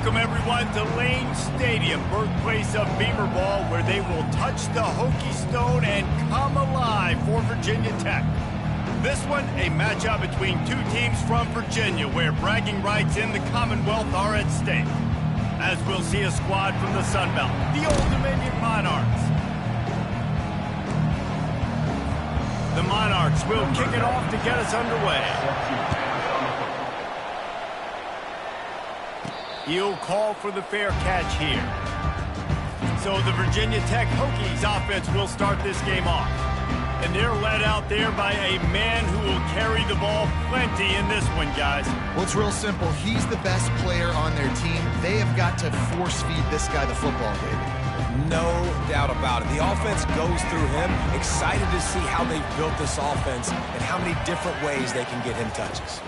Welcome, everyone, to Lane Stadium, birthplace of Beamer Ball, where they will touch the Hokie Stone and come alive for Virginia Tech. This one, a matchup between two teams from Virginia, where bragging rights in the Commonwealth are at stake. As we'll see a squad from the Sun Belt, the Old Dominion Monarchs. The Monarchs will kick it off to get us underway. He'll call for the fair catch here. So the Virginia Tech Hokies offense will start this game off. And they're led out there by a man who will carry the ball plenty in this one, guys. Well, it's real simple. He's the best player on their team. They have got to force-feed this guy the football, David. No doubt about it. The offense goes through him. Excited to see how they've built this offense and how many different ways they can get him touches.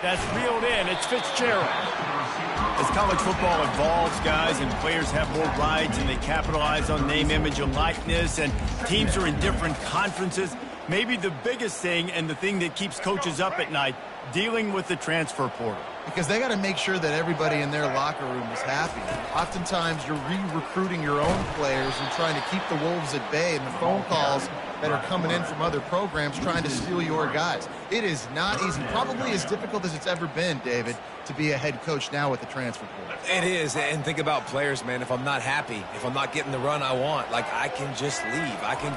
That's reeled in. It's Fitzgerald. As college football evolves, guys, and players have more rights and they capitalize on name, image, and likeness, and teams are in different conferences, maybe the biggest thing and the thing that keeps coaches up at night, dealing with the transfer portal. Because they got to make sure that everybody in their locker room is happy. Oftentimes, you're re-recruiting your own players and trying to keep the Wolves at bay, and the phone calls that are coming in from other programs trying to steal your guys. It is not easy. Probably as difficult as it's ever been, David, to be a head coach now with the transfer portal. It is, and think about players, man. If I'm not happy, if I'm not getting the run I want, like, I can just leave. I can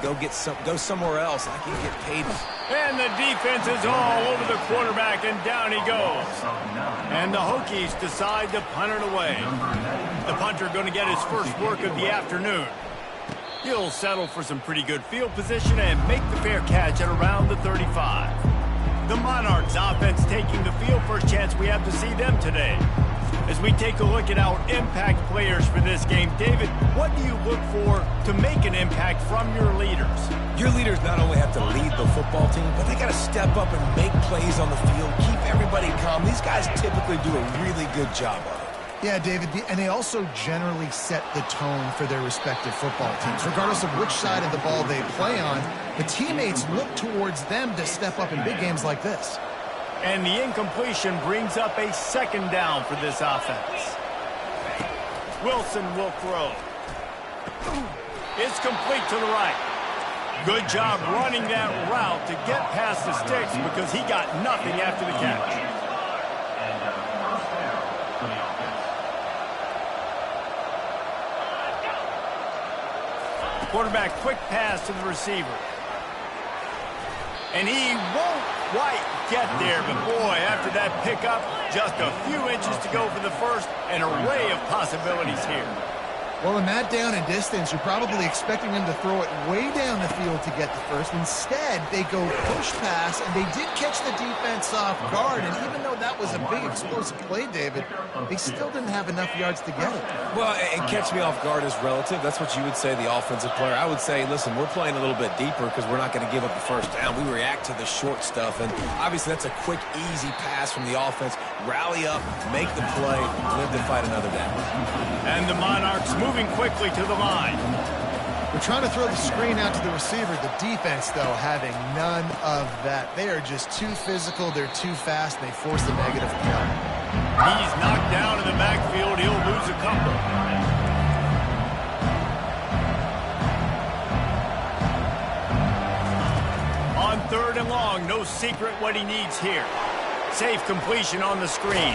go somewhere else. I can get paid. And the defense is all over the quarterback, and down he goes. And the Hokies decide to punt it away. The punter going to get his first work of the afternoon. He'll settle for some pretty good field position and make the fair catch at around the 35. The Monarchs offense taking the field. First chance we have to see them today. As we take a look at our impact players for this game, David, what do you look for to make an impact from your leaders? Your leaders not only have to lead the football team, but they got to step up and make plays on the field, keep everybody calm. These guys typically do a really good job of it. Yeah, David, and they also generally set the tone for their respective football teams. Regardless of which side of the ball they play on, the teammates look towards them to step up in big games like this. And the incompletion brings up a second down for this offense. Wilson will throw. It's complete to the right. Good job running that route to get past the sticks because he got nothing after the catch. Quarterback quick pass to the receiver. And he won't quite get there, but boy, after that pickup, just a few inches to go for the first, an array of possibilities here. Well, in that down and distance, you're probably expecting them to throw it way down the field to get the first. Instead, they go push pass, and they did catch the defense off guard. And even though that was a big explosive play, David, they still didn't have enough yards to get it. Well, and catch me off guard is relative. That's what you would say, the offensive player. I would say, listen, we're playing a little bit deeper because we're not going to give up the first down. We react to the short stuff, and obviously that's a quick, easy pass from the offense. Rally up, make the play, live to fight another down. And the Monarchs moving quickly to the line. We're trying to throw the screen out to the receiver. The defense, though, having none of that. They are just too physical. They're too fast, and they force the negative play. He's knocked down in the backfield. He'll lose a couple. On third and long, no secret what he needs here. Safe completion on the screen.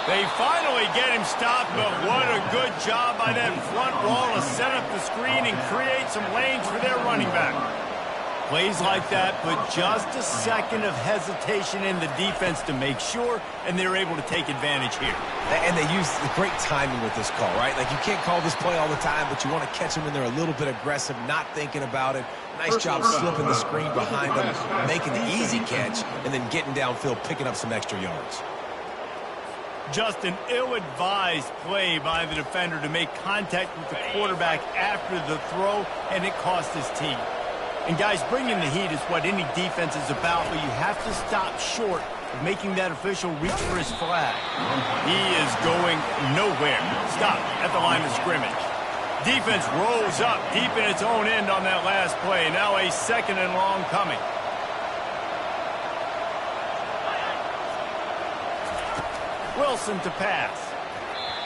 They finally get him stopped, but what a good job by that front wall to set up the screen and create some lanes for their running back. Plays like that put just a second of hesitation in the defense to make sure, and they're able to take advantage here. And they use the great timing with this call, right? Like, you can't call this play all the time, but you want to catch them when they're a little bit aggressive, not thinking about it. Nice job slipping the screen behind them, making the easy catch, and then getting downfield, picking up some extra yards. Just an ill-advised play by the defender to make contact with the quarterback after the throw, and it cost his team. And guys, bringing the heat is what any defense is about, but you have to stop short of making that official reach for his flag. He is going nowhere. Stop at the line of scrimmage. Defense rolls up deep in its own end on that last play. Now a second and long coming. Wilson to pass.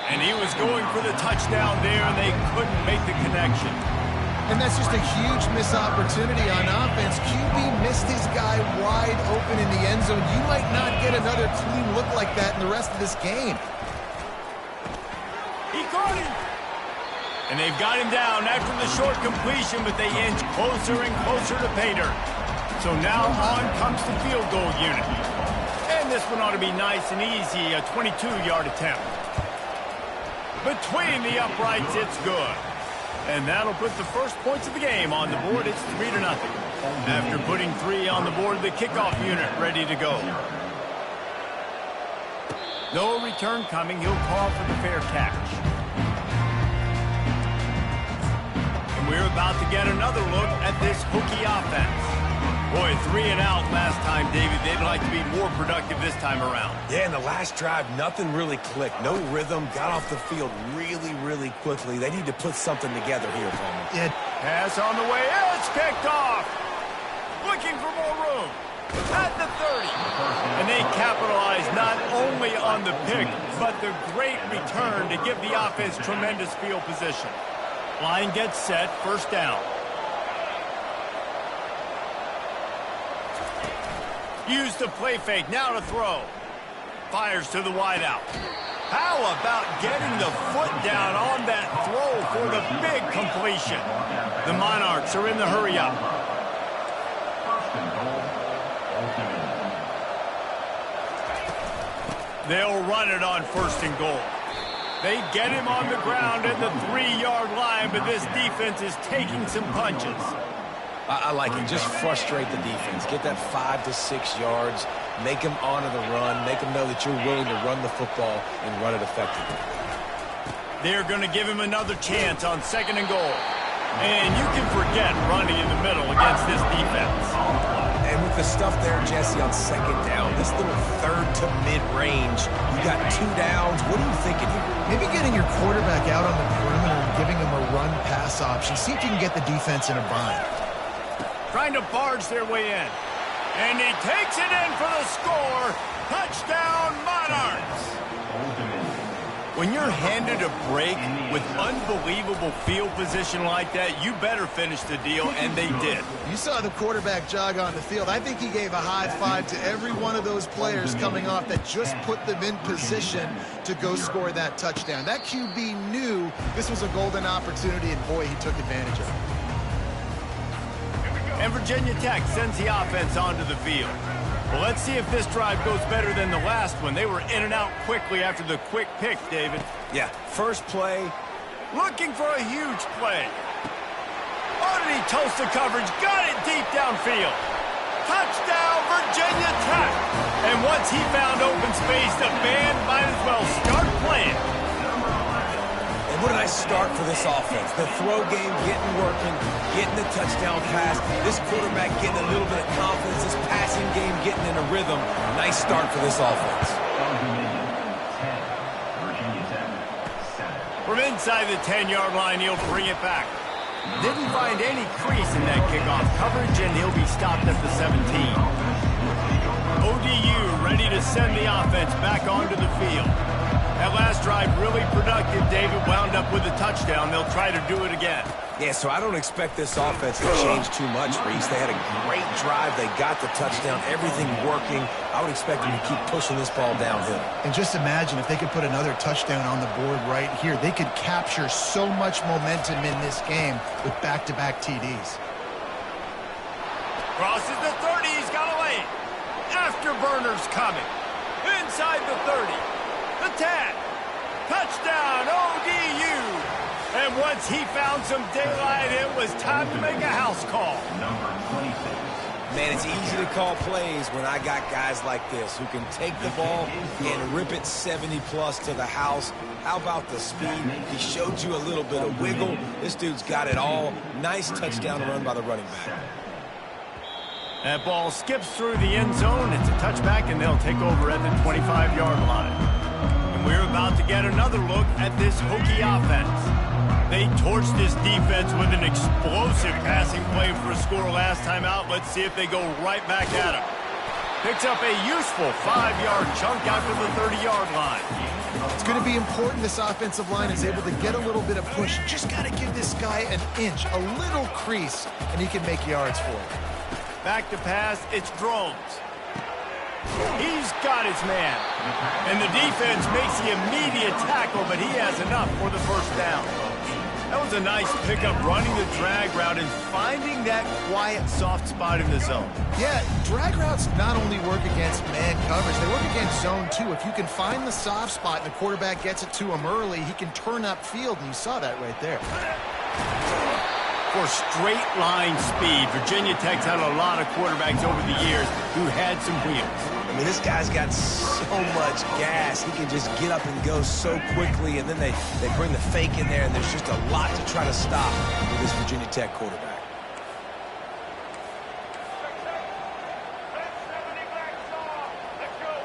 And he was going for the touchdown there, and they couldn't make the connection. And that's just a huge missed opportunity on offense. QB missed his guy wide open in the end zone. You might not get another clean look like that in the rest of this game. He caught him. And they've got him down after the short completion, but they inch closer and closer to pay dirt. So now on comes the field goal unit. And this one ought to be nice and easy, a 22-yard attempt. Between the uprights, it's good. And that'll put the first points of the game on the board. It's 3-0. After putting 3 on the board, the kickoff unit ready to go. No return coming. He'll call for the fair catch. And we're about to get another look at this Hokie offense. Boy, 3 and out last time, David. They'd like to be more productive this time around. Yeah, in the last drive, nothing really clicked. No rhythm, got off the field really, really quickly. They need to put something together here, Palmer. Yeah. Pass on the way. It's picked off. Looking for more room. At the 30. And they capitalize not only on the pick, but the great return to give the offense tremendous field position. Line gets set, first down. Use the play fake, now to throw. Fires to the wideout. How about getting the foot down on that throw for the big completion? The Monarchs are in the hurry-up. They'll run it on first and goal. They get him on the ground at the 3-yard line, but this defense is taking some punches. I like it. Just frustrate the defense. Get that 5 to 6 yards. Make them honor the run. Make them know that you're willing to run the football and run it effectively. They're going to give him another chance on second and goal. And you can forget running in the middle against this defense. And with the stuff there, Jesse, on second down, this little third to mid-range, you got 2 downs. What are you thinking here? Maybe getting your quarterback out on the perimeter and giving him a run-pass option. See if you can get the defense in a bind. Trying to barge their way in. And he takes it in for the score. Touchdown, Monarchs. When you're handed a break with unbelievable field position like that, you better finish the deal, and they did. You saw the quarterback jog on the field. I think he gave a high five to every one of those players coming off that just put them in position to go score that touchdown. That QB knew this was a golden opportunity, and boy, he took advantage of it. And Virginia Tech sends the offense onto the field. Well, let's see if this drive goes better than the last one. They were in and out quickly after the quick pick, David. Yeah, first play. Looking for a huge play. Oh, did he toast the coverage? Got it deep downfield. Touchdown, Virginia Tech. And once he found open space, the band might as well start playing. What did I start for this offense? The throw game getting working, getting the touchdown pass. This quarterback getting a little bit of confidence. This passing game getting in a rhythm. Nice start for this offense. From inside the 10-yard line, he'll bring it back. Didn't find any crease in that kickoff coverage, and he'll be stopped at the 17. ODU ready to send the offense back onto the field. That last drive really productive. David wound up with a touchdown. They'll try to do it again. Yeah, so I don't expect this offense to change too much, Reese. They had a great drive. They got the touchdown. Everything working. I would expect them to keep pushing this ball downhill. And just imagine if they could put another touchdown on the board right here. They could capture so much momentum in this game with back-to-back TDs. Crosses the 30. He's got a lane. Afterburners coming. Inside the 30. The 10. Touchdown, ODU. And once he found some daylight, it was time to make a house call. Man, it's easy to call plays when I got guys like this who can take the ball and rip it 70-plus to the house. How about the speed? He showed you a little bit of wiggle. This dude's got it all. Nice touchdown run by the running back. That ball skips through the end zone. It's a touchback, and they'll take over at the 25-yard line. And we're about to get another look at this Hokie offense. They torched this defense with an explosive passing play for a score last time out. Let's see if they go right back at him. Picks up a useful 5-yard chunk after the 30-yard line. It's going to be important this offensive line is able to get a little bit of push. Just got to give this guy an inch, a little crease, and he can make yards for it. Back to pass, it's Drones. He's got his man. And the defense makes the immediate tackle, but he has enough for the first down. That was a nice pickup running the drag route and finding that quiet, soft spot in the zone. Yeah, drag routes not only work against man coverage, they work against zone too. If you can find the soft spot and the quarterback gets it to him early, he can turn upfield, and you saw that right there. For straight line speed, Virginia Tech's had a lot of quarterbacks over the years who had some wheels. I mean, this guy's got so much gas. He can just get up and go so quickly, and then they bring the fake in there, and there's just a lot to try to stop with this Virginia Tech quarterback.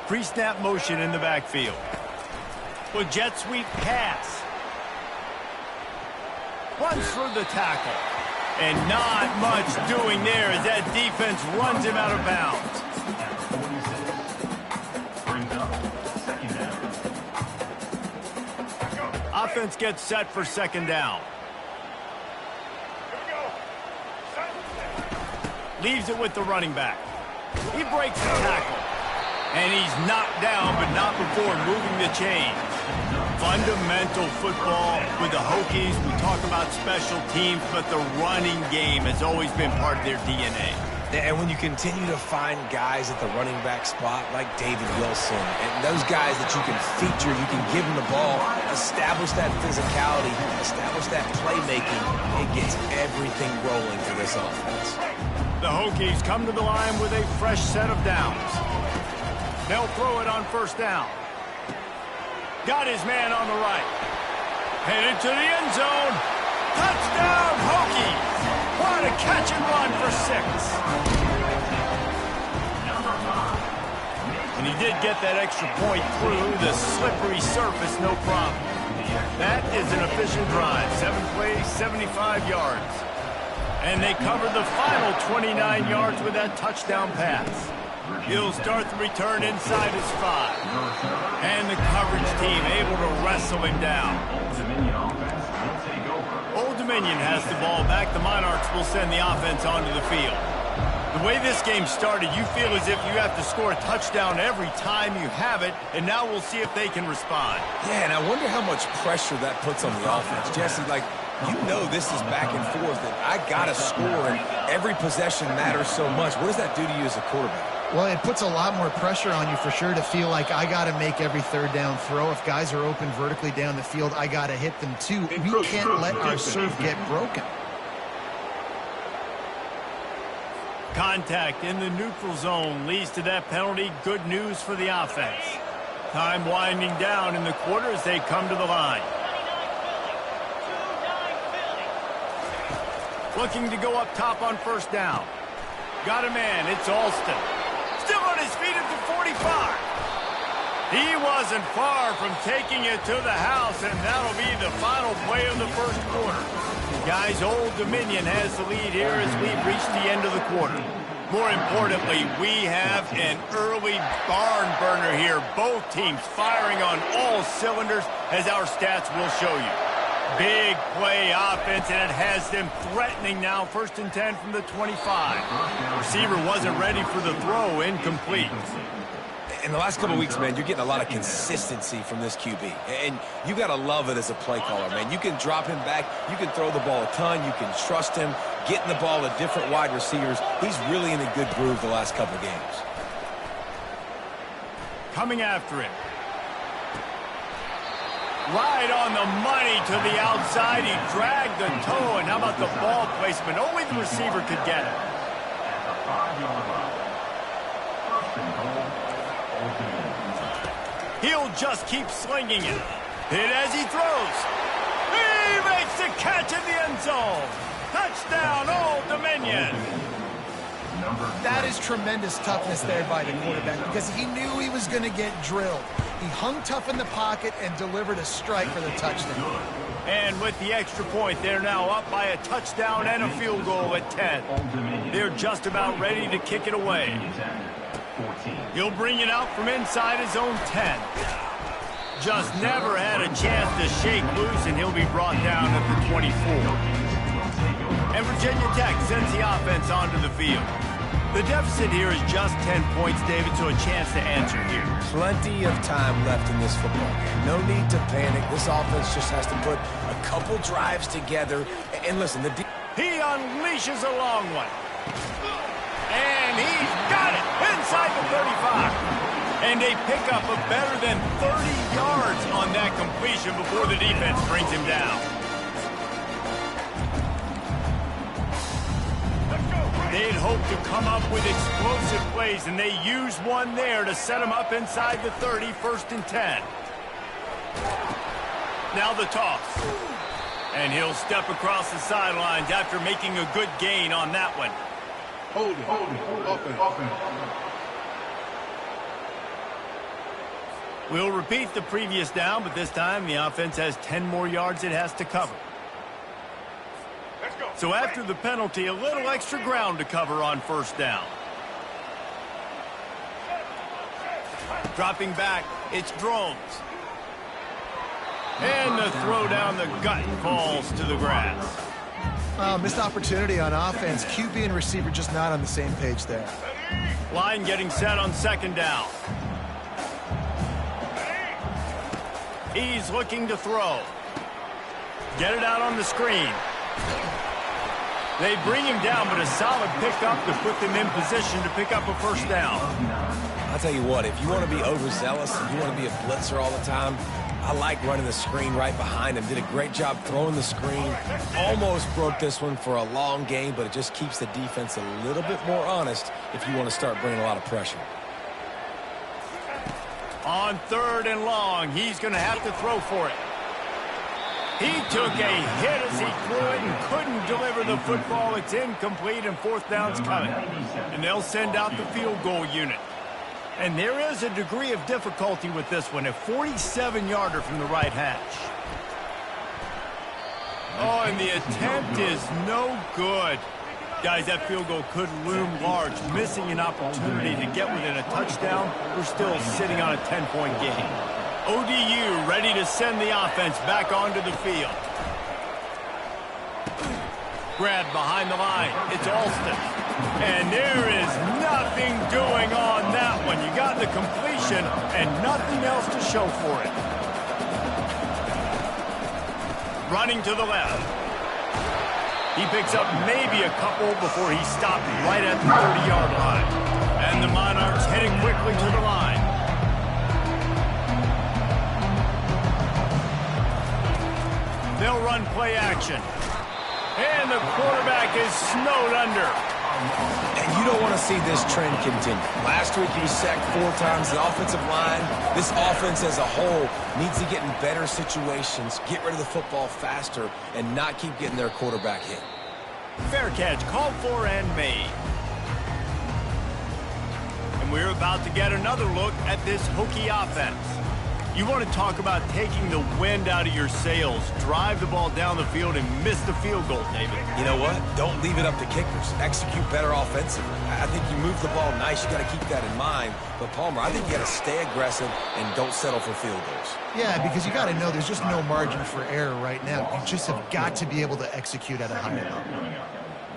Pre-snap motion in the backfield. With jet sweep pass. Runs through the tackle. And not much doing there as that defense runs him out of bounds. Offense gets set for second down. Leaves it with the running back. He breaks the tackle. And he's knocked down, but not before moving the chains. Fundamental football with the Hokies. We talk about special teams, but the running game has always been part of their DNA. And when you continue to find guys at the running back spot like David Wilson, and those guys that you can feature, you can give them the ball, establish that physicality, establish that playmaking, it gets everything rolling for this offense. The Hokies come to the line with a fresh set of downs. They'll throw it on first down. Got his man on the right. Headed to the end zone. Touchdown, Hokies! What a catch and run for 6. And he did get that extra point through the slippery surface, no problem. That is an efficient drive. 7 plays, 75 yards. And they covered the final 29 yards with that touchdown pass. He'll start the return inside his 5. And the coverage team able to wrestle him down. Old Dominion has the ball back. The Monarchs will send the offense onto the field. The way this game started, you feel as if you have to score a touchdown every time you have it, and now we'll see if they can respond. Yeah, and I wonder how much pressure that puts on the offense. Jesse, you know this is back and forth, and I got to score, and every possession matters so much. What does that do to you as a quarterback? Well, it puts a lot more pressure on you for sure to feel like I got to make every third down throw. If guys are open vertically down the field, I got to hit them too. We can't let our serve get broken. Contact in the neutral zone leads to that penalty. Good news for the offense. Time winding down in the quarter as they come to the line. Looking to go up top on first down. Got a man. It's Alston. Still on his feet at the 45. He wasn't far from taking it to the house, and that'll be the final play of the first quarter. Guys, Old Dominion has the lead here as we've reached the end of the quarter. More importantly, we have an early barn burner here. Both teams firing on all cylinders, as our stats will show you. Big play offense, and it has them threatening now. 1st and 10 from the 25. Receiver wasn't ready for the throw, incomplete. In the last couple of weeks, man, you're getting a lot of consistency from this QB. And you got to love it as a play caller, man. You can drop him back. You can throw the ball a ton. You can trust him, getting the ball to different wide receivers. He's really in a good groove the last couple of games. Coming after him. Right on the money to the outside. He dragged the toe, and how about the ball placement? Only the receiver could get it. He'll just keep slinging it. Hit as he throws. He makes the catch in the end zone. Touchdown, Old Dominion. That is tremendous toughness there by the quarterback because he knew he was going to get drilled. He hung tough in the pocket and delivered a strike for the touchdown. And with the extra point, they're now up by a touchdown and a field goal at 10. They're just about ready to kick it away. He'll bring it out from inside his own 10. Just never had a chance to shake loose, and he'll be brought down at the 24. And Virginia Tech sends the offense onto the field. The deficit here is just 10 points, David, so a chance to answer here. Plenty of time left in this football game. No need to panic. This offense just has to put a couple drives together. And listen, he unleashes a long one. And he's got it inside the 35. And a pickup of better than 30 yards on that completion before the defense brings him down. They'd hoped to come up with explosive plays, and they used one there to set him up inside the 30, 1st and 10. Now the toss. And he'll step across the sidelines after making a good gain on that one. Hold it. Open. We'll repeat the previous down, but this time the offense has 10 more yards it has to cover. So after the penalty, a little extra ground to cover on 1st down. Dropping back, it's Drones. And the throw down the gut falls to the grass. Missed opportunity on offense. QB and receiver just not on the same page there. Line getting set on 2nd down. He's looking to throw. Get it out on the screen. They bring him down, but a solid pickup to put them in position to pick up a 1st down. I'll tell you what, if you want to be overzealous and you want to be a blitzer all the time, I like running the screen right behind him. Did a great job throwing the screen. Almost broke this one for a long game, but it just keeps the defense a little bit more honest if you want to start bringing a lot of pressure. On 3rd and long, he's going to have to throw for it. He took a hit as he threw it and couldn't deliver the football. It's incomplete, and 4th down's coming. And they'll send out the field goal unit. And there is a degree of difficulty with this one, a 47-yarder from the right hash. Oh, and the attempt is no good. Guys, that field goal could loom large. Missing an opportunity to get within a touchdown. We're still sitting on a 10-point game. ODU ready to send the offense back onto the field. Grabbed behind the line. It's Alston. And there is nothing doing on that one. You got the completion and nothing else to show for it. Running to the left. He picks up maybe a couple before he stopped right at the 30-yard line. And the Monarchs heading quickly to the line. They'll run play action. And the quarterback is snowed under. And you don't want to see this trend continue. Last week he was sacked 4 times. The offensive line, this offense as a whole, needs to get in better situations, get rid of the football faster, and not keep getting their quarterback hit. Fair catch called for and made. And we're about to get another look at this Hokie offense. You want to talk about taking the wind out of your sails. Drive the ball down the field and miss the field goal, David. You know what? Don't leave it up to kickers. Execute better offensively. I think you move the ball nice. You got to keep that in mind. But, Palmer, I think you got to stay aggressive and don't settle for field goals. Yeah, because you got to know there's just no margin for error right now. You just have got to be able to execute at a higher level.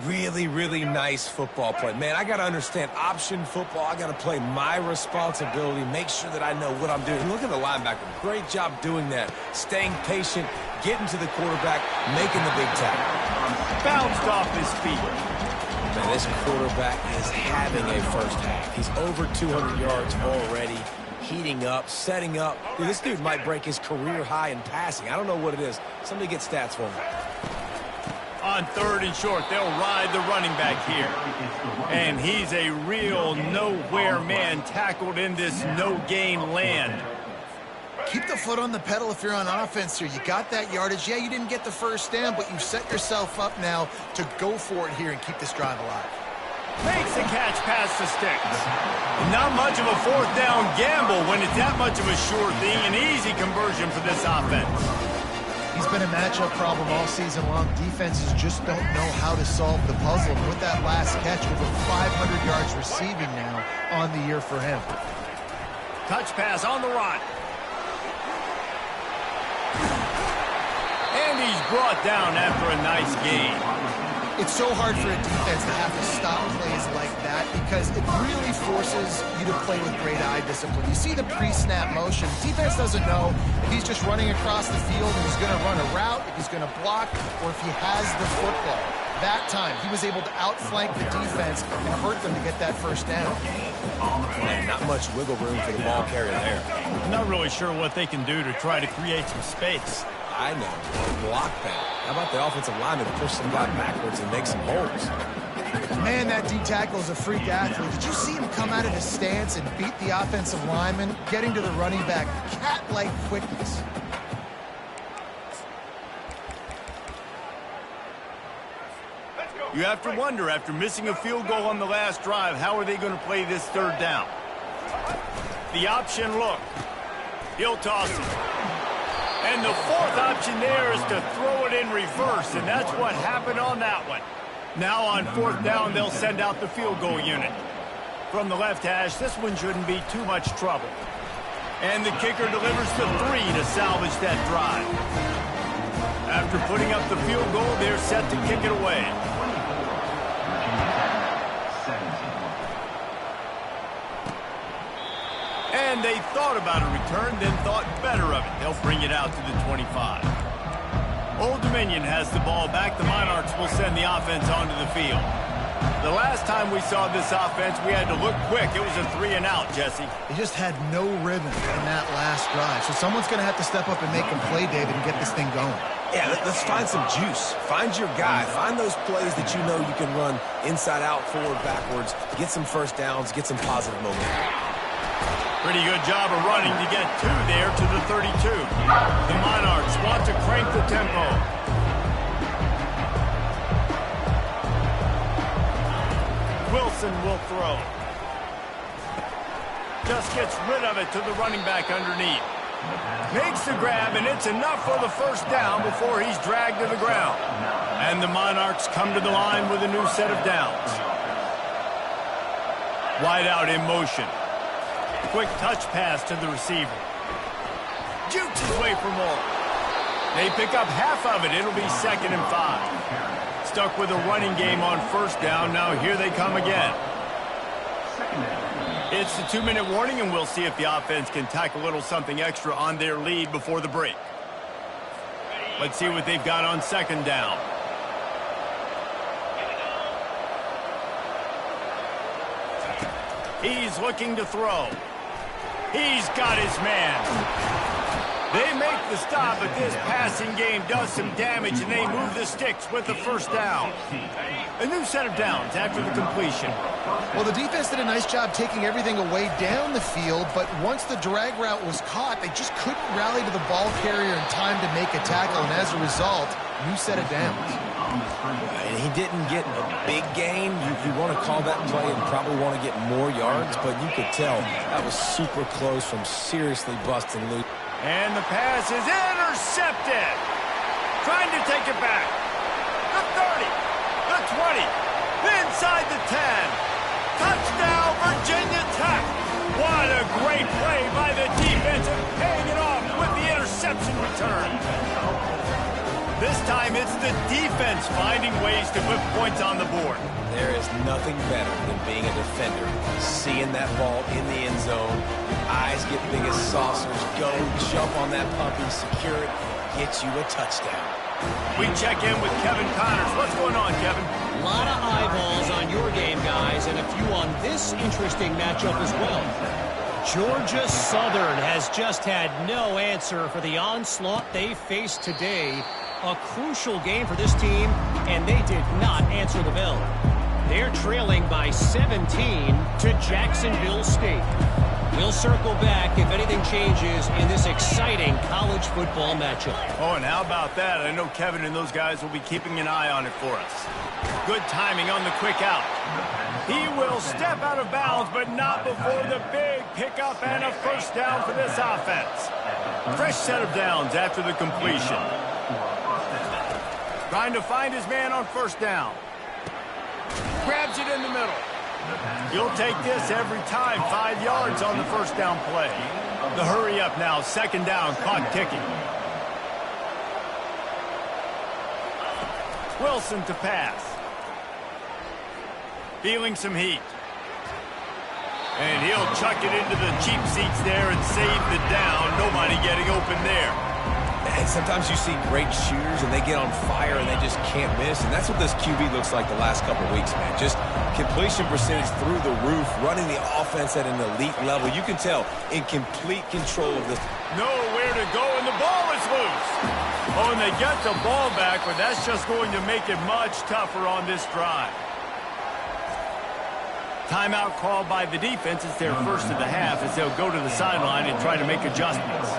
Really, really nice football play. Man, I got to understand option football. I got to play my responsibility, make sure that I know what I'm doing. Look at the linebacker. Great job doing that. Staying patient, getting to the quarterback, making the big tackle. Bounced off his feet. Man, this quarterback is having a first half. He's over 200 yards already, heating up, setting up. Dude, this dude might break his career high in passing. I don't know what it is. Somebody get stats for me. On 3rd and short, they'll ride the running back here. And he's a real nowhere man tackled in this no-gain land. Keep the foot on the pedal if you're on offense here. You got that yardage. Yeah, you didn't get the first down, but you've set yourself up now to go for it here and keep this drive alive. Makes the catch past the sticks. Not much of a 4th down gamble when it's that much of a sure thing. An easy conversion for this offense. He's been a matchup problem all season long. Defenses just don't know how to solve the puzzle. And with that last catch, over 500 yards receiving now on the year for him. Touch pass on the run. And he's brought down after a nice gain. It's so hard for a defense to have to stop plays like that because it really forces you to play with great eye discipline. You see the pre-snap motion. Defense doesn't know if he's just running across the field and he's going to run a route, if he's going to block, or if he has the football. That time, he was able to outflank the defense and hurt them to get that first down. Man, not much wiggle room for the ball carrier there. I'm not really sure what they can do to try to create some space. I know. Block that. How about the offensive lineman push some guy backwards and make some holes? Man, that D tackle is a freak athlete. Did you see him come out of his stance and beat the offensive lineman, getting to the running back? Cat-like quickness. You have to wonder, after missing a field goal on the last drive, how are they going to play this third down? The option look. He'll toss it. And the fourth option there is to throw it in reverse, and that's what happened on that one. Now on fourth down, they'll send out the field goal unit. From the left hash, this one shouldn't be too much trouble. And the kicker delivers the 3 to salvage that drive. After putting up the field goal, they're set to kick it away. And they thought about a return, then thought better of it. They'll bring it out to the 25. Old Dominion has the ball back. The Monarchs will send the offense onto the field. The last time we saw this offense, we had to look quick. It was a 3 and out, Jesse. They just had no rhythm in that last drive. So someone's going to have to step up and make a play, David, and get this thing going. Yeah, let's find some juice. Find your guy. Find those plays that you know you can run inside out, forward, backwards. Get some first downs. Get some positive momentum. Pretty good job of running to get 2 there to the 32. The Monarchs want to crank the tempo. Wilson will throw. Just gets rid of it to the running back underneath. Makes the grab, and it's enough for the first down before he's dragged to the ground. And the Monarchs come to the line with a new set of downs. Wide out in motion. Quick touch pass to the receiver. Jukes his way for more. They pick up half of it. It'll be 2nd and 5. Stuck with a running game on first down. Now here they come again. It's the 2-minute warning, and we'll see if the offense can tack a little something extra on their lead before the break. Let's see what they've got on 2nd down. He's looking to throw. He's got his man. They make the stop, but this passing game does some damage, and they move the sticks with the first down. A new set of downs after the completion. Well, the defense did a nice job taking everything away down the field, but once the drag route was caught, they just couldn't rally to the ball carrier in time to make a tackle, and as a result, new set of downs. And he didn't get a big gain. You want to call that play and probably want to get more yards, but you could tell that was super close from seriously busting loose. And the pass is intercepted. Trying to take it back. The 30, the 20, inside the 10. Touchdown, Virginia Tech. What a great play by the defense, and paying it off with the interception return. This time it's the defense finding ways to put points on the board. There is nothing better than being a defender. Seeing that ball in the end zone, eyes get big as saucers, go, jump on that puppy, secure it, get you a touchdown. We check in with Kevin Connors. What's going on, Kevin? A lot of eyeballs on your game, guys, and a few on this interesting matchup as well. Georgia Southern has just had no answer for the onslaught they faced today. A crucial game for this team, and they did not answer the bell. They're trailing by 17 to Jacksonville State. We'll circle back if anything changes in this exciting college football matchup. Oh, and how about that? I know Kevin and those guys will be keeping an eye on it for us. Good timing on the quick out. He will step out of bounds, but not before the big pickup and a first down for this offense. Fresh set of downs after the completion. Trying to find his man on first down. Grabs it in the middle. He'll take this every time. 5 yards on the first down play. The hurry up now. Second down. Clock ticking. Wilson to pass. Feeling some heat. And he'll chuck it into the cheap seats there and save the down. Nobody getting open there. And sometimes you see great shooters and they get on fire and they just can't miss. And that's what this QB looks like the last couple of weeks, man. Just completion percentage through the roof, running the offense at an elite level. You can tell in complete control of this. Nowhere to go, and the ball is loose. Oh, and they get the ball back, but that's just going to make it much tougher on this drive. Timeout called by the defense. It's their first of the half as they'll go to the sideline and try to make adjustments.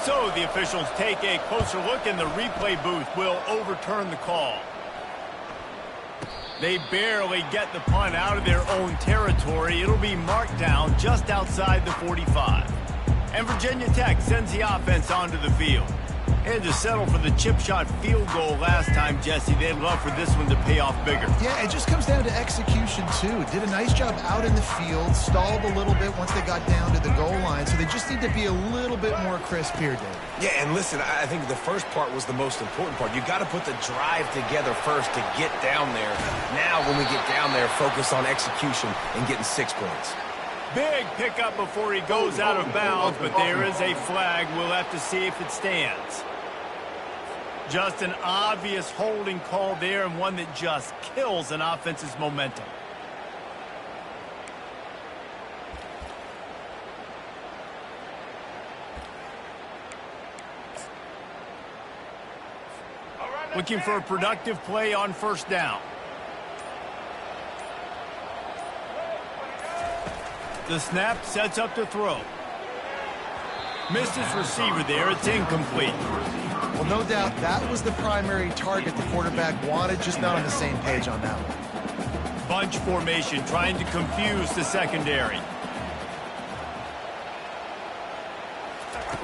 So the officials take a closer look, and the replay booth will overturn the call. They barely get the punt out of their own territory. It'll be marked down just outside the 45. And Virginia Tech sends the offense onto the field. Had to settle for the chip shot field goal last time, Jesse. They'd love for this one to pay off bigger. Yeah, it just comes down to execution, too. Did a nice job out in the field, stalled a little bit once they got down to the goal line, so they just need to be a little bit more crisp here, David. Yeah, and listen, I think the first part was the most important part. You got to put the drive together first to get down there. Now, when we get down there, focus on execution and getting 6 points. Big pickup before he goes out of bounds, but there is a flag. We'll have to see if it stands. Just an obvious holding call there, and one that just kills an offense's momentum. Looking for a productive play on first down. The snap sets up to throw. Missed his receiver there. It's incomplete. Well, no doubt that was the primary target the quarterback wanted, just not on the same page on that one. Bunch formation, trying to confuse the secondary.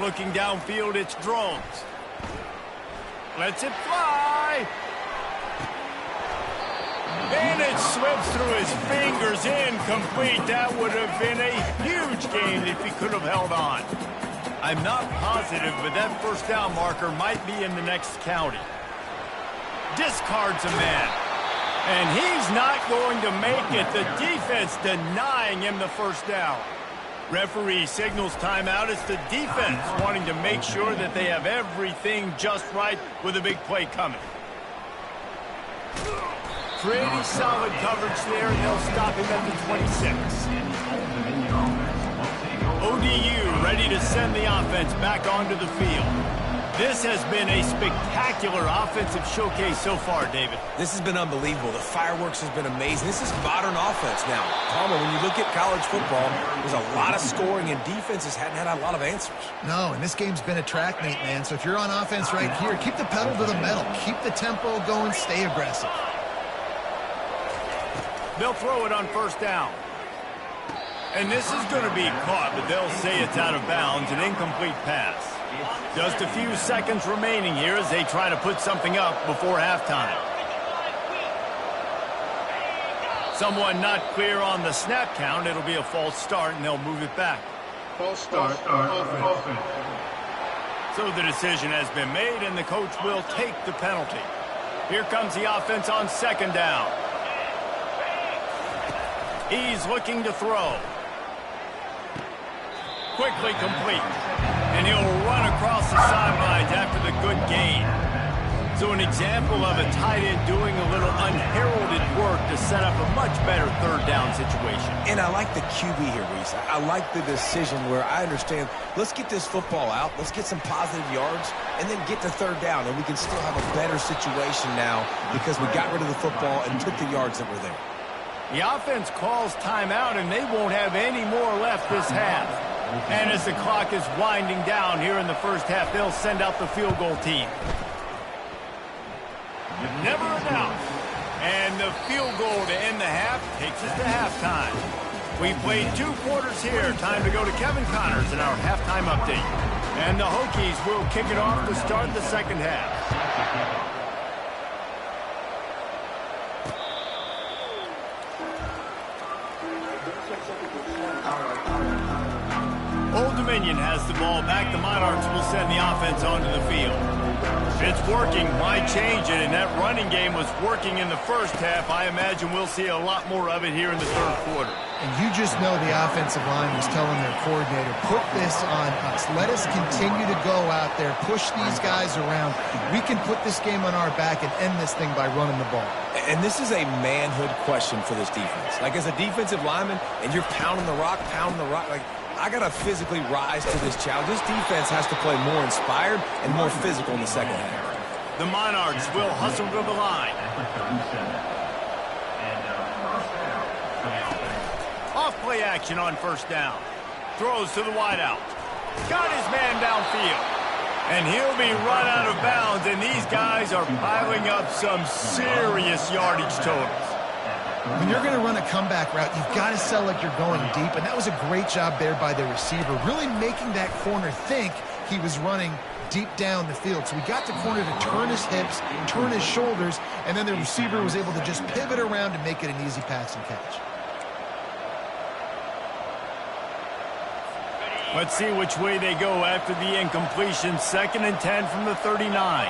Looking downfield, it's Drones. Lets it fly. And it slips through his fingers, incomplete. That would have been a huge gain if he could have held on. I'm not positive, but that first down marker might be in the next county. Discards a man. And he's not going to make it. The defense denying him the first down. Referee signals timeout. It's the defense wanting to make sure that they have everything just right with a big play coming. Pretty solid coverage there, and they'll stop him at the 26. ODU ready to send the offense back onto the field. This has been a spectacular offensive showcase so far, David. This has been unbelievable. The fireworks has been amazing. This is modern offense now. Palmer, when you look at college football, there's a lot of scoring, and defenses hadn't had a lot of answers. No, and this game's been a track meet, man. So if you're on offense right here, keep the pedal to the metal. Keep the tempo going. Stay aggressive. They'll throw it on first down. And this is going to be caught, but they'll say it's out of bounds, an incomplete pass. Just a few seconds remaining here as they try to put something up before halftime. Someone not clear on the snap count. It'll be a false start, and they'll move it back. False start. Offense. So the decision has been made, and the coach will take the penalty. Here comes the offense on second down. He's looking to throw. Quickly complete. And he'll run across the sidelines after the good gain. So an example of a tight end doing a little unheralded work to set up a much better third down situation. And I like the QB here, Reese. I like the decision where I understand, let's get this football out, let's get some positive yards, and then get to third down, and we can still have a better situation now because we got rid of the football and took the yards that were there. The offense calls timeout, and they won't have any more left this half. And as the clock is winding down here in the first half, they'll send out the field goal team. Never a doubt. And the field goal to end the half takes us to halftime. We played 2 quarters here. Time to go to Kevin Connors in our halftime update. And the Hokies will kick it off to start the second half. Old Dominion has the ball back. The Monarchs will send the offense onto the field. It's working. Why change it? And that running game was working in the first half. I imagine we'll see a lot more of it here in the third quarter. And you just know the offensive line was telling their coordinator, put this on us. Let us continue to go out there, push these guys around. We can put this game on our back and end this thing by running the ball. And this is a manhood question for this defense. Like, as a defensive lineman, and you're pounding the rock, like, I got to physically rise to this challenge. This defense has to play more inspired and more physical in the second half. The Monarchs will hustle to the line. Off-play action on first down. Throws to the wideout. Got his man downfield. And he'll be run out of bounds, and these guys are piling up some serious yardage totals. When you're going to run a comeback route, you've got to sell like you're going deep, and that was a great job there by the receiver, really making that corner think he was running deep down the field. So we got the corner to turn his hips, turn his shoulders, and then the receiver was able to just pivot around and make it an easy pass and catch. Let's see which way they go after the incompletion. 2nd and 10 from the 39.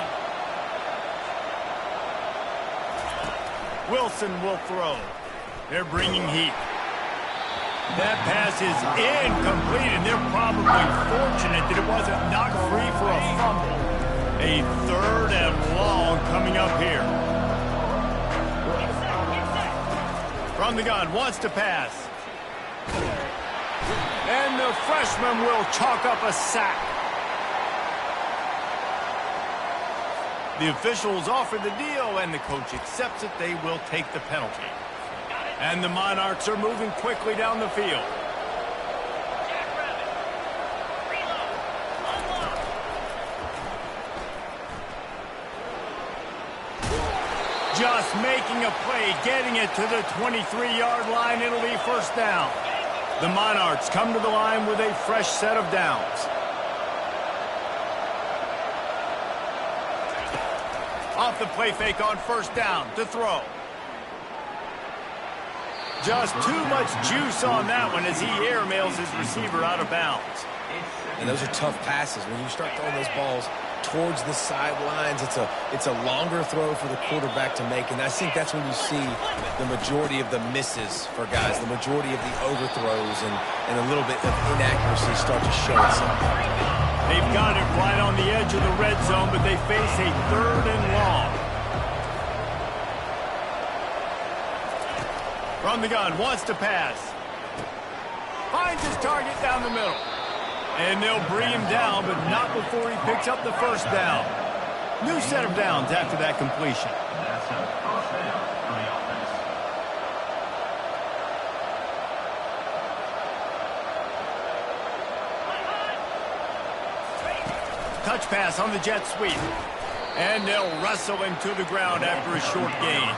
Wilson will throw. They're bringing heat. That pass is incomplete, and they're probably fortunate that it wasn't knocked free for a fumble. A 3rd and long coming up here. From the gun, wants to pass. And the freshman will chalk up a sack. The officials offer the deal, and the coach accepts it. They will take the penalty. And the Monarchs are moving quickly down the field. Just making a play, getting it to the 23-yard line. It'll be first down. The Monarchs come to the line with a fresh set of downs. Off the play fake on first down to throw. Just too much juice on that one as he airmails his receiver out of bounds. And those are tough passes. When you start throwing those balls towards the sidelines, it's a longer throw for the quarterback to make. And I think that's when you see the majority of the misses for guys, the majority of the overthrows and a little bit of inaccuracy start to show itself. They've got it right on the edge of the red zone, but they face a 3rd and long. From the gun, wants to pass. Finds his target down the middle. And they'll bring him down, but not before he picks up the first down. New set of downs after that completion. Touch pass on the jet sweep. And they'll wrestle him to the ground after a short gain.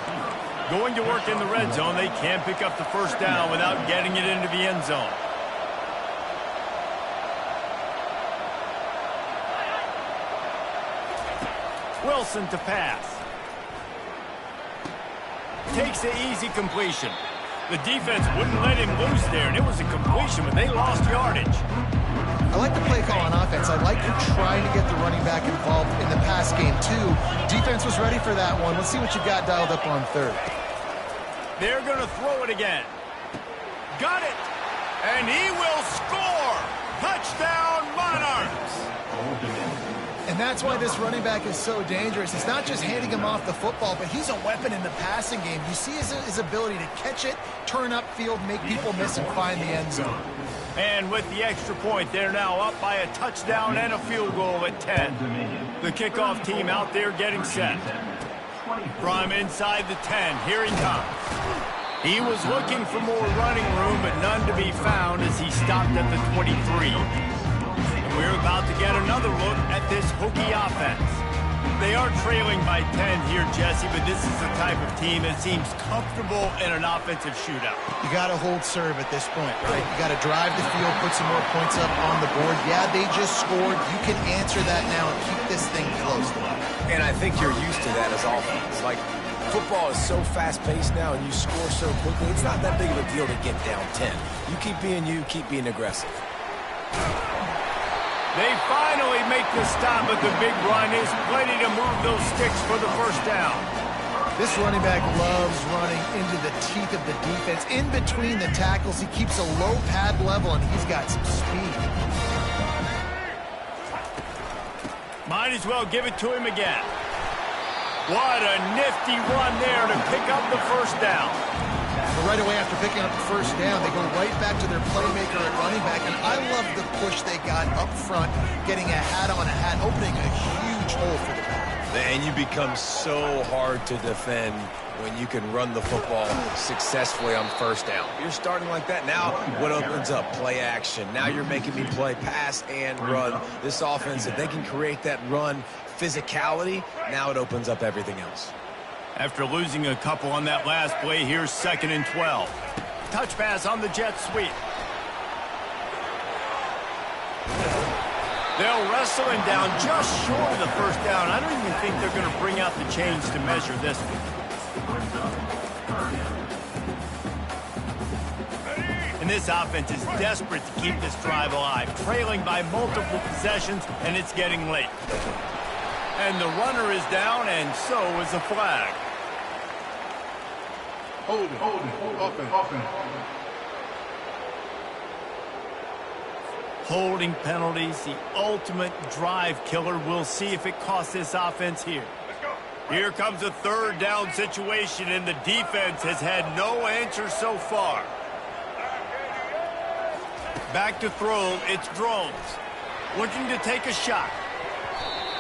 Going to work in the red zone, they can't pick up the first down without getting it into the end zone. Wilson to pass. Takes an easy completion. The defense wouldn't let him loose there, and it was a completion, but they lost yardage. I like the play call on offense. I like you trying to get the running back involved in the pass game, too. Defense was ready for that one. Let's see what you got dialed up on 3rd. They're going to throw it again. Got it. And he will score. Touchdown, Monarchs. And that's why this running back is so dangerous. It's not just handing him off the football, but he's a weapon in the passing game. You see his ability to catch it, turn upfield, make people miss, and find the end zone. And with the extra point, they're now up by a touchdown and a field goal at 10. The kickoff team out there getting set. From inside the 10, here he comes. He was looking for more running room, but none to be found as he stopped at the 23. We're about to get another look at this Hokie offense. They are trailing by 10 here, Jesse, but this is the type of team that seems comfortable in an offensive shootout. You got to hold serve at this point, right? You got to drive the field, put some more points up on the board. Yeah, they just scored. You can answer that now and keep this thing close. And I think you're used to that as offense. Like, Football is so fast-paced now, and you score so quickly, it's not that big of a deal to get down 10. You keep being you, keep being aggressive. They finally make the stop, but the big run is plenty to move those sticks for the first down. This running back loves running into the teeth of the defense. In between the tackles, he keeps a low pad level, and he's got some speed. Might as well give it to him again. What a nifty run there to pick up the first down. But right away after picking up the first down, they go right back to their playmaker at running back. And I love the push they got up front, getting a hat on a hat, opening a huge hole for the back. And you become so hard to defend when you can run the football successfully on first down. You're starting like that. Now what opens up? Play action. Now you're making me play pass and run. This offense, if they can create that run physicality, now it opens up everything else. After losing a couple on that last play, here's 2nd and 12. Touch pass on the jet sweep. They'll wrestle him down just short of the first down. I don't even think they're going to bring out the chains to measure this one. And this offense is desperate to keep this drive alive, trailing by multiple possessions, and it's getting late. And the runner is down, and so is the flag. Hold it. Offense. Holding penalties, the ultimate drive killer. We'll see if it costs this offense here. Here comes a 3rd down situation, and the defense has had no answer so far. Back to throw, it's Drones. Looking to take a shot.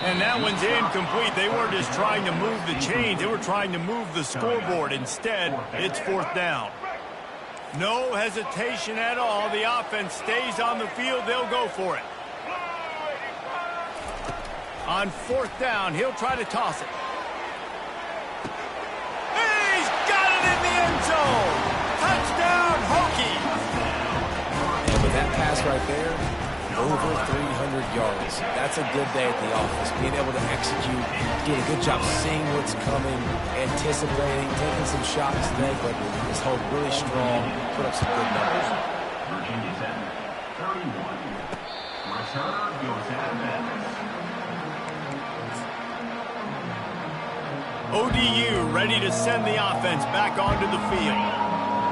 And that one's incomplete. They weren't just trying to move the chains. They were trying to move the scoreboard. Instead, it's 4th down. No hesitation at all. The offense stays on the field. They'll go for it. On 4th down, he'll try to toss it. He's got it in the end zone. Touchdown, Hokies. And with that pass right there, over 300 yards. That's a good day at the office. Being able to execute, doing a good job seeing what's coming, anticipating, taking some shots today, but this hold really strong, put up some good numbers. Virginia Tech, 31. Return goes ODU ready to send the offense back onto the field.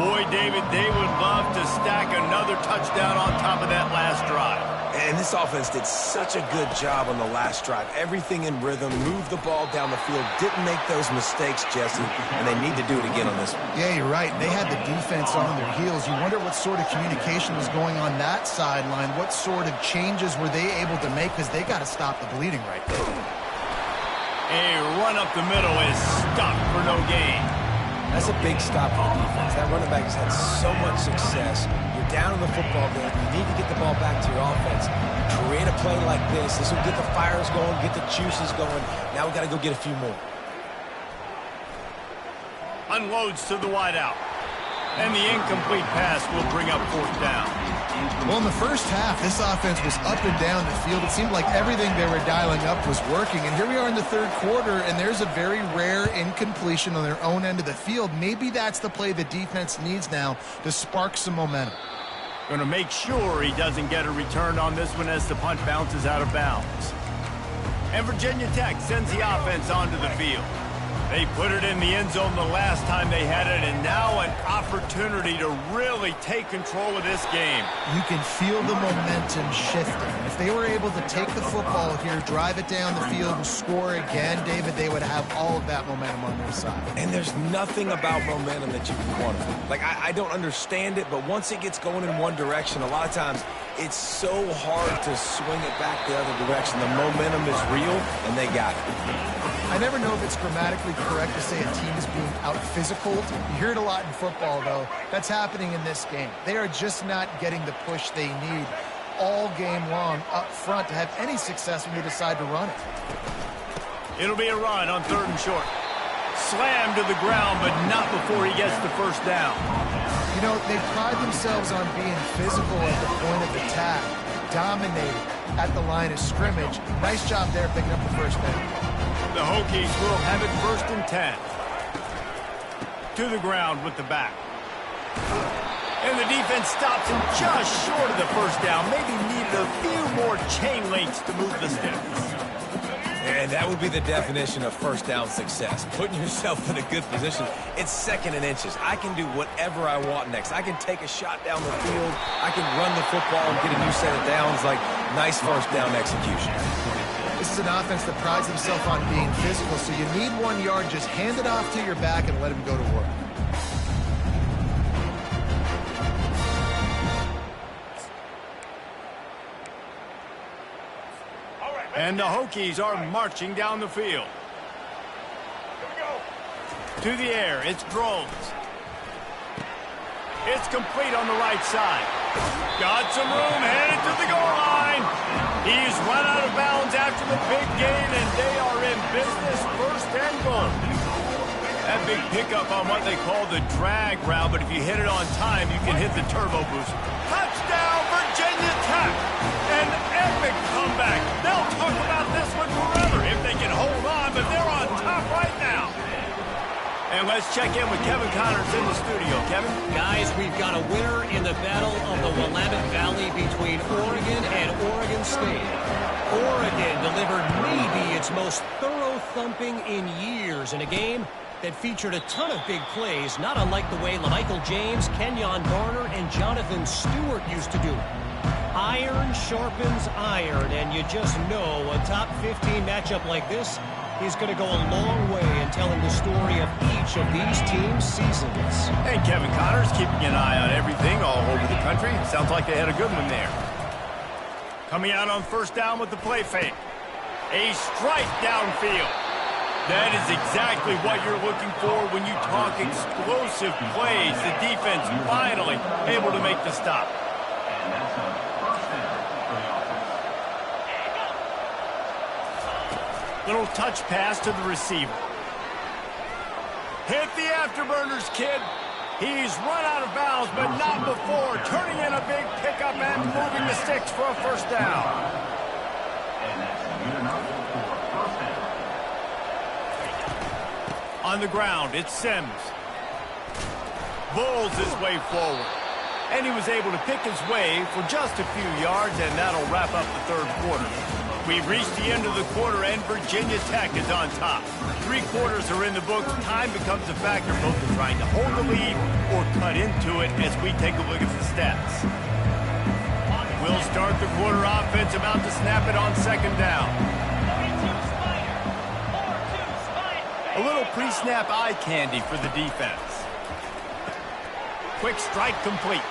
Boy, David, they would love to stack another touchdown on top of that last drive. And this offense did such a good job on the last drive. Everything in rhythm, moved the ball down the field, didn't make those mistakes, Jesse, and they need to do it again on this one. Yeah, you're right. They had the defense on their heels. You wonder what sort of communication was going on that sideline. What sort of changes were they able to make, because they got to stop the bleeding right there. A run up the middle is stopped for no gain. That's a big stop for the defense. That running back has had so much success. You're down in the football game. You need to get the ball back to your offense. Create a play like this. This will get the fires going, get the juices going. Now we got to go get a few more. Unloads to the wideout. And the incomplete pass will bring up 4th down. Well, in the first half, this offense was up and down the field. It seemed like everything they were dialing up was working. And here we are in the 3rd quarter, and there's a very rare incompletion on their own end of the field. Maybe that's the play the defense needs now to spark some momentum. Going to make sure he doesn't get a return on this one as the punt bounces out of bounds. And Virginia Tech sends the offense onto the field. They put it in the end zone the last time they had it, and now an opportunity to really take control of this game. You can feel the momentum shifting. If they were able to take the football here, drive it down the field, and score again, David, they would have all of that momentum on their side. And there's nothing about momentum that you can quantify. Like, I don't understand it, but once it gets going in one direction, a lot of times it's so hard to swing it back the other direction. The momentum is real, and they got it. I never know if it's grammatically correct to say a team is being out-physical. You hear it a lot in football, though. That's happening in this game. They are just not getting the push they need all game long up front to have any success when they decide to run it. It'll be a run on 3rd and short. Slammed to the ground, but not before he gets the first down. You know, they pride themselves on being physical at the point of attack, dominating at the line of scrimmage. Nice job there picking up the first down. The Hokies will have it 1st and 10. To the ground with the back. And the defense stops him just short of the first down. Maybe needed a few more chain links to move the sticks. And that would be the definition of first down success. Putting yourself in a good position. It's 2nd and inches. I can do whatever I want next. I can take a shot down the field. I can run the football and get a new set of downs. Like, nice first down execution. This is an offense that prides himself on being physical, so you need 1 yard. Just hand it off to your back and let him go to work. And the Hokies are marching down the field. To the air, it's Groves. It's complete on the right side. Got some room, headed to the goal line. He's run out of bounds after the big gain, and they are in business, 1st and goal. That big pickup on what they call the drag route, but if you hit it on time, you can hit the turbo boost. Touchdown, Virginia Tech! An epic comeback. They'll talk about this one forever if they can hold on, but they're on top right now. And let's check in with Kevin Connors in the studio. Kevin? Guys, we've got a winner in the battle of the Willamette Valley between Oregon and Oregon State. Oregon delivered maybe its most thorough thumping in years in a game that featured a ton of big plays, not unlike the way LaMichael James, Kenyon Garner, and Jonathan Stewart used to do it. Iron sharpens iron, and you just know a top 15 matchup like this is going to go a long way in telling the story of each of these teams' seasons. And Kevin Connors keeping an eye on everything all over the country. Sounds like they had a good one there. Coming out on 1st down with the play fake. A strike downfield. That is exactly what you're looking for when you talk explosive plays. The defense finally able to make the stop. And that's a first down for the offense. Little touch pass to the receiver. Hit the afterburners, kid. He's run out of bounds, but not before. Turning in a big pickup and moving the sticks for a 1st down. And that's good enough for a first down. On the ground, it's Sims. Bulls his way forward. And he was able to pick his way for just a few yards, and that'll wrap up the 3rd quarter. We've reached the end of the quarter, and Virginia Tech is on top. 3 quarters are in the books. Time becomes a factor, both in trying to hold the lead or cut into it as we take a look at the stats. We'll start the quarter offense, about to snap it on 2nd down. A little pre-snap eye candy for the defense. Quick strike complete.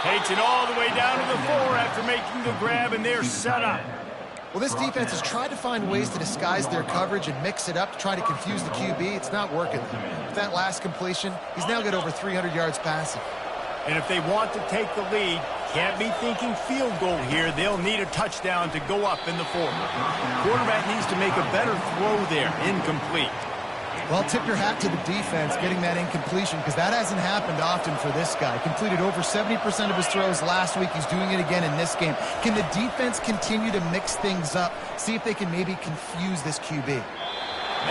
Takes it all the way down to the 4 after making the grab, and they're set up. Well, this defense has tried to find ways to disguise their coverage and mix it up to try to confuse the QB. It's not working. With that last completion, he's now got over 300 yards passing. And if they want to take the lead, can't be thinking field goal here. They'll need a touchdown to go up in the 4th. Quarterback needs to make a better throw there. Incomplete. Well, tip your hat to the defense getting that incompletion, because that hasn't happened often for this guy. Completed over 70% of his throws last week. He's doing it again in this game. Can the defense continue to mix things up? See if they can maybe confuse this QB.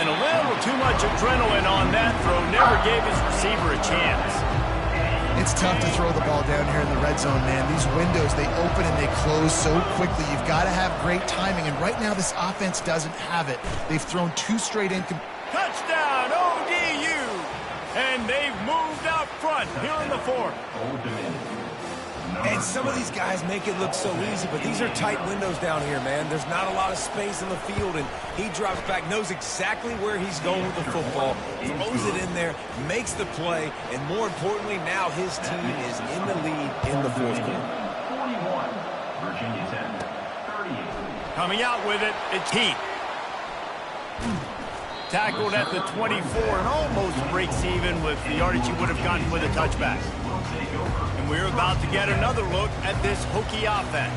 And a little too much adrenaline on that throw. Never gave his receiver a chance. It's tough to throw the ball down here in the red zone, man. These windows, they open and they close so quickly. You've got to have great timing, and right now this offense doesn't have it. They've thrown 2 straight touchdown, ODU! And they've moved out front here in the 4th. And some of these guys make it look so easy, but these are tight windows down here, man. There's not a lot of space in the field, and he drops back, knows exactly where he's going with the football, throws it in there, makes the play, and more importantly, now his team is in the lead in the 4th quarter. 41, Virginia Tech, 38. Coming out with it, it's Heath. Tackled at the 24 and almost breaks even with the yardage he would have gotten with a touchback. And we're about to get another look at this Hokie offense.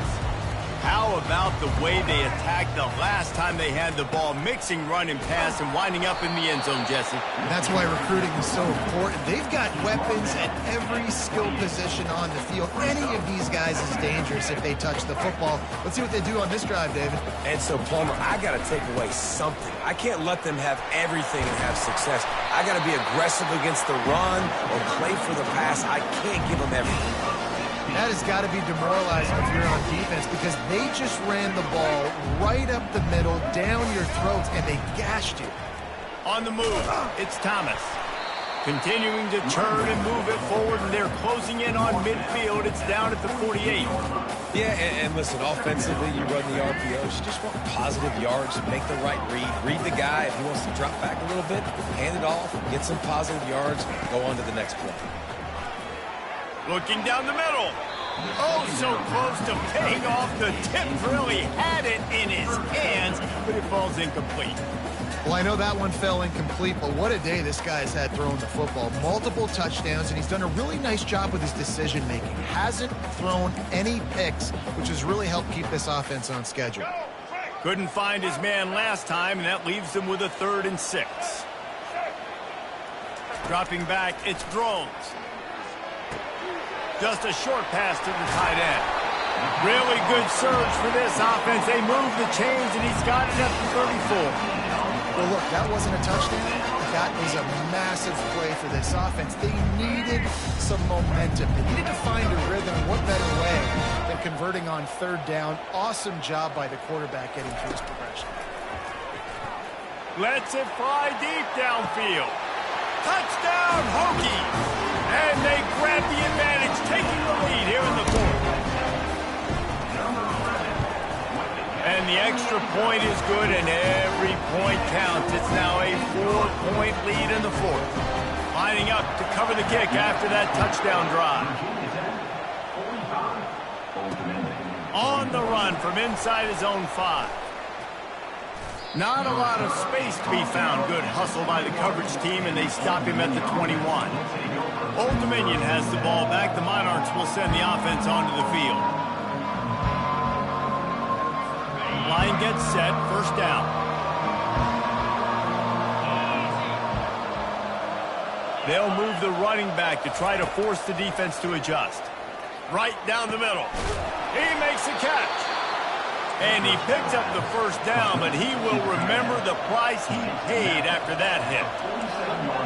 How about the way they attacked the last time they had the ball, mixing run and pass and winding up in the end zone, Jesse? That's why recruiting is so important. They've got weapons at every skill position on the field. Any of these guys is dangerous if they touch the football. Let's see what they do on this drive, David. And so, Palmer, I got to take away something. I can't let them have everything and have success. I got to be aggressive against the run or play for the pass. I can't give them everything. That has got to be demoralizing if you're on defense because they just ran the ball right up the middle, down your throats, and they gashed you. On the move, it's Thomas. Continuing to turn and move it forward, and they're closing in on midfield. It's down at the 48. Yeah, and listen, offensively, you run the RPOs. You just want positive yards, make the right read. Read the guy. If he wants to drop back a little bit, hand it off, get some positive yards, go on to the next play. Looking down the middle. Oh, so close to paying off. The tip really had it in his hands, but it falls incomplete. Well, I know that one fell incomplete, but what a day this guy's had throwing the football. Multiple touchdowns, and he's done a really nice job with his decision-making. Hasn't thrown any picks, which has really helped keep this offense on schedule. Couldn't find his man last time, and that leaves him with a 3rd and 6. Dropping back, it's Drones. Just a short pass to the tight end. Really good surge for this offense. They move the chains, and he's got it at the 34. Well, look, that wasn't a touchdown. That was a massive play for this offense. They needed some momentum. They needed to find a rhythm. What better way than converting on 3rd down? Awesome job by the quarterback getting through his progression. Lets it fly deep downfield. Touchdown, Hokies! And they grab the advantage, taking the lead here in the 4th. And the extra point is good, and every point counts. It's now a 4-point lead in the 4th. Lining up to cover the kick after that touchdown drive. On the run from inside his own 5. Not a lot of space to be found. Good hustle by the coverage team, and they stop him at the 21. Old Dominion has the ball back. The Monarchs will send the offense onto the field. Line gets set. 1st down. They'll move the running back to try to force the defense to adjust. Right down the middle. He makes a catch. And he picks up the 1st down, but he will remember the price he paid after that hit.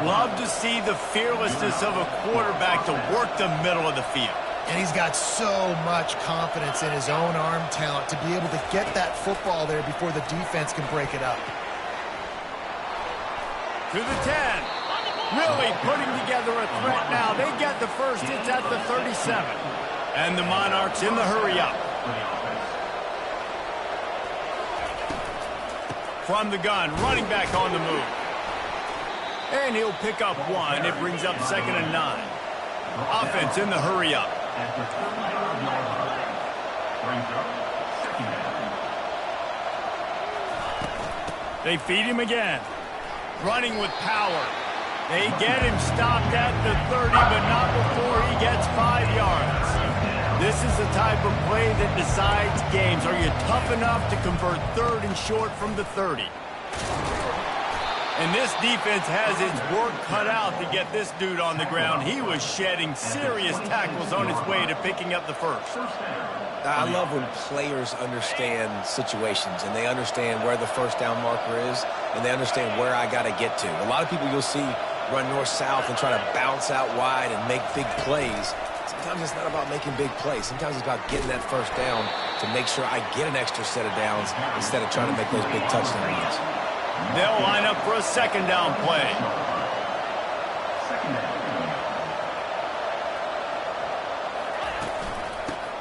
Love to see the fearlessness of a quarterback to work the middle of the field. And he's got so much confidence in his own arm talent to be able to get that football there before the defense can break it up. To the 10. Really putting together a threat now. They get the 1st. It's at the 37. And the Monarchs in the hurry-up. From the gun, running back on the move. And he'll pick up 1. It brings up 2nd and 9. Offense in the hurry-up. They feed him again. Running with power. They get him stopped at the 30, but not before he gets 5 yards. This is the type of play that decides games. Are you tough enough to convert 3rd and short from the 30? And this defense has its work cut out to get this dude on the ground. He was shedding serious tackles on his way to picking up the 1st. I love when players understand situations and they understand where the 1st down marker is and they understand where I got to get to. A lot of people you'll see run north-south and try to bounce out wide and make big plays. Sometimes it's not about making big plays. Sometimes it's about getting that 1st down to make sure I get an extra set of downs instead of trying to make those big touchdowns. They'll line up for a 2nd down play.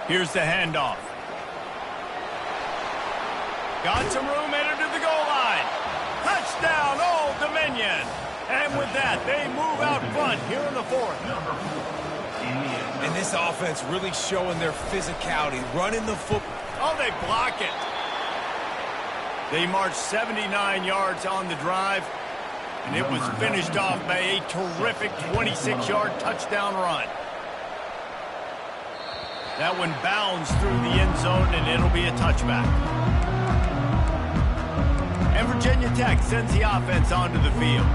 Here's the handoff. Got some room, entered to the goal line. Touchdown, Old Dominion. And with that, they move out front here in the 4th. And this offense really showing their physicality, running the football. Oh, they block it. They marched 79 yards on the drive, and it was finished off by a terrific 26-yard touchdown run. That one bounds through the end zone, and it'll be a touchback. And Virginia Tech sends the offense onto the field.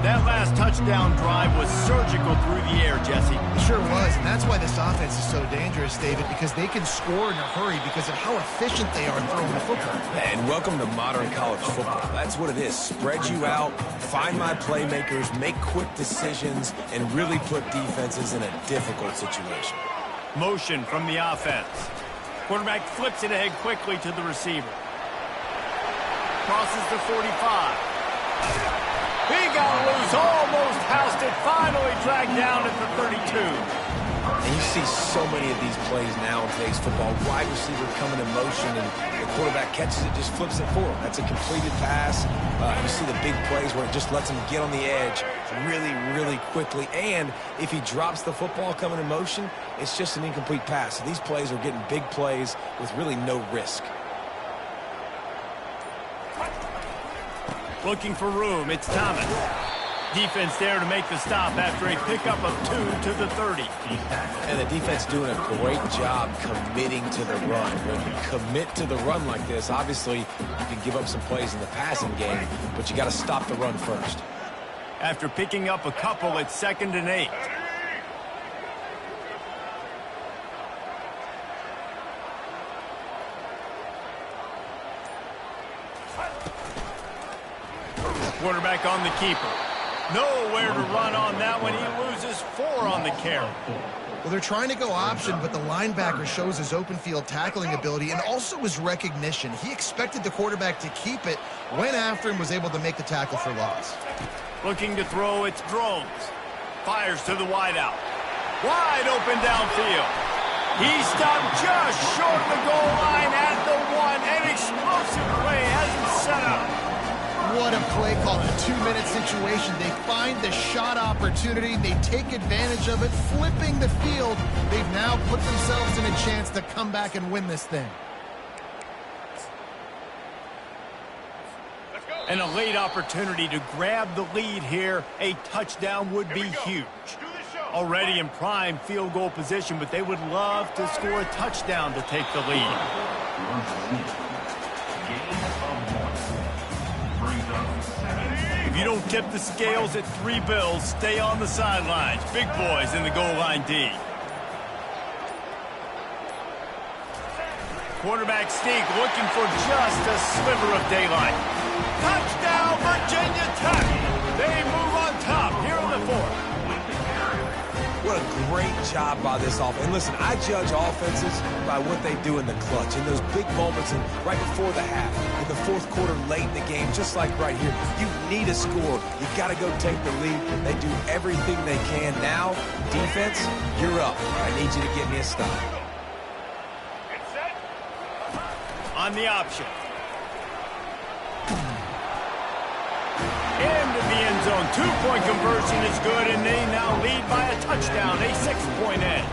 That last touchdown drive was surgical through the air, Jesse. It sure was, and that's why this offense is so dangerous, David, because they can score in a hurry because of how efficient they are throwing the football. And welcome to modern college football. That's what it is. Spread you out, find my playmakers, make quick decisions, and really put defenses in a difficult situation. Motion from the offense. Quarterback flips it ahead quickly to the receiver. Crosses the 45. He got loose, almost housed it, finally dragged down at the 32. And you see so many of these plays now in today's football. Wide receiver coming in motion, and the quarterback catches it, just flips it for him. That's a completed pass. You see the big plays where it just lets him get on the edge really, really quickly. And if he drops the football coming in motion, it's just an incomplete pass. So these plays are getting big plays with really no risk. Looking for room, it's Thomas. Defense there to make the stop after a pickup of 2 to the 30. And the defense doing a great job committing to the run. When you commit to the run like this, obviously you can give up some plays in the passing game, but you got to stop the run first. After picking up a couple, it's 2nd and 8. Quarterback on the keeper. Nowhere to run on that one. He loses 4 on the carry. Well, they're trying to go option, but the linebacker shows his open field tackling ability and also his recognition. He expected the quarterback to keep it, went after him, was able to make the tackle for loss. Looking to throw, it's Drones. Fires to the wideout. Wide open downfield. He stopped just short of the goal line at the 1. An explosive play has him set up. What a play call in a 2-minute situation. They find the shot opportunity. They take advantage of it, flipping the field. They've now put themselves in a chance to come back and win this thing. And a late opportunity to grab the lead here. A touchdown would be huge. Already in prime field goal position, but they would love to score a touchdown to take the lead. If you don't tip the scales at 3 bills, stay on the sidelines. Big boys in the goal line D. Quarterback sneak looking for just a sliver of daylight. Touchdown, Virginia Tech. They move on top here in the 4th. What a great job by this offense. And listen, I judge offenses by what they do in the clutch, in those big moments and right before the half, in the 4th quarter, late in the game, just like right here. You need a score. You got to go take the lead. They do everything they can. Now, defense, you're up. I need you to get me a stop. On the option. Into the end zone. 2-point conversion is good, and they now lead by a touchdown, a 6-point edge.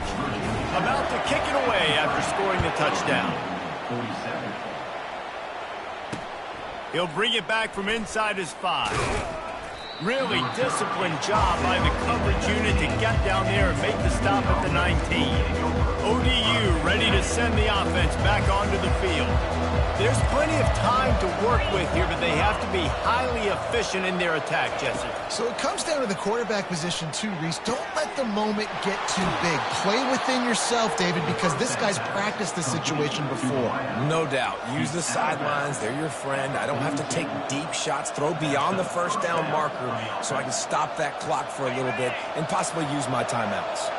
About to kick it away after scoring the touchdown. He'll bring it back from inside his 5. Really disciplined job by the coverage unit to get down there and make the stop at the 19. ODU ready to send the offense back onto the field. There's plenty of time to work with here, but they have to be highly efficient in their attack, Jesse. So it comes down to the quarterback position too, Reese. Don't let the moment get too big. Play within yourself, David, because this guy's practiced this situation before. No doubt. Use the sidelines. They're your friend. I don't have to take deep shots. Throw beyond the first down marker so I can stop that clock for a little bit and possibly use my timeouts.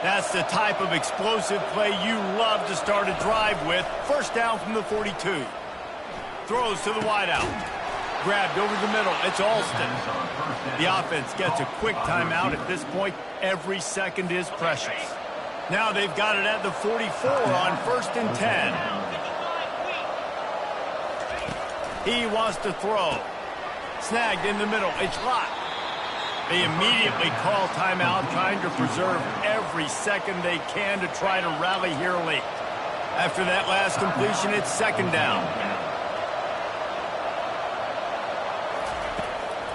That's the type of explosive play you love to start a drive with. First down from the 42. Throws to the wideout. Grabbed over the middle. It's Alston. The offense gets a quick timeout at this point. Every second is precious. Now they've got it at the 44 on 1st and 10. He wants to throw. Snagged in the middle. It's locked. They immediately call timeout, trying to preserve every second they can to try to rally here late. After that last completion, it's 2nd down.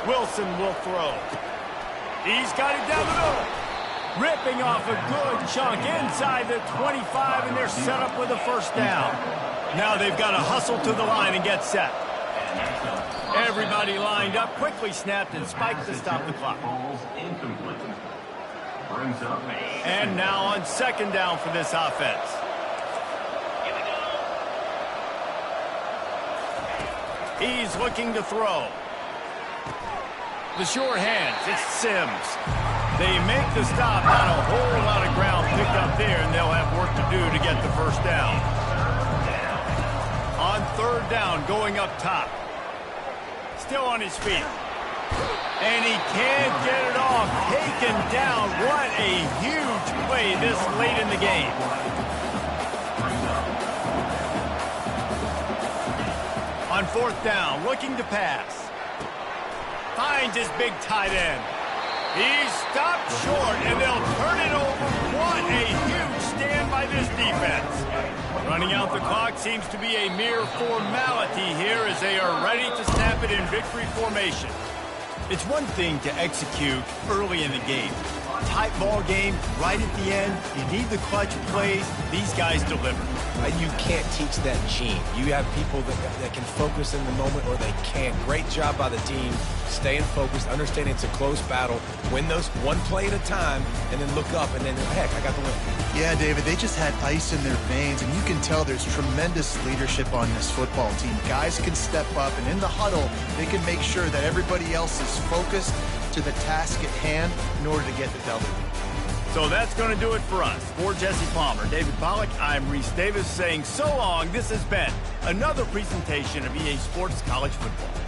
Wilson will throw. He's got it down the middle. ripping off a good chunk inside the 25, and they're set up with a first down. Now they've got to hustle to the line and get set. Everybody lined up, quickly snapped and spiked to stop the clock. And now on second down for this offense. He's looking to throw. The sure hands, it's Sims. They make the stop, not a whole lot of ground picked up there, and they'll have work to do to get the first down. On third down, going up top. Still on his feet. And he can't get it off. Taken down. What a huge play this late in the game. On fourth down, looking to pass. Finds his big tight end. He's stopped short, and they'll turn it over. What a huge stand by this defense. Running out the clock seems to be a mere formality here as they are ready to snap it in victory formation. It's one thing to execute early in the game. Tight ball game, right at the end, you need the clutch plays. These guys deliver. You can't teach that gene. You have people that can focus in the moment or they can't. Great job by the team, staying focused, understanding it's a close battle, win those one play at a time, and then look up, and then, heck, I got the win. Yeah, David, they just had ice in their veins, and you can tell there's tremendous leadership on this football team. Guys can step up, and in the huddle, they can make sure that everybody else is focused to the task at hand in order to get the W. So that's going to do it for us. For Jesse Palmer, David Pollack, I'm Reese Davis saying so long. This has been another presentation of EA Sports College Football.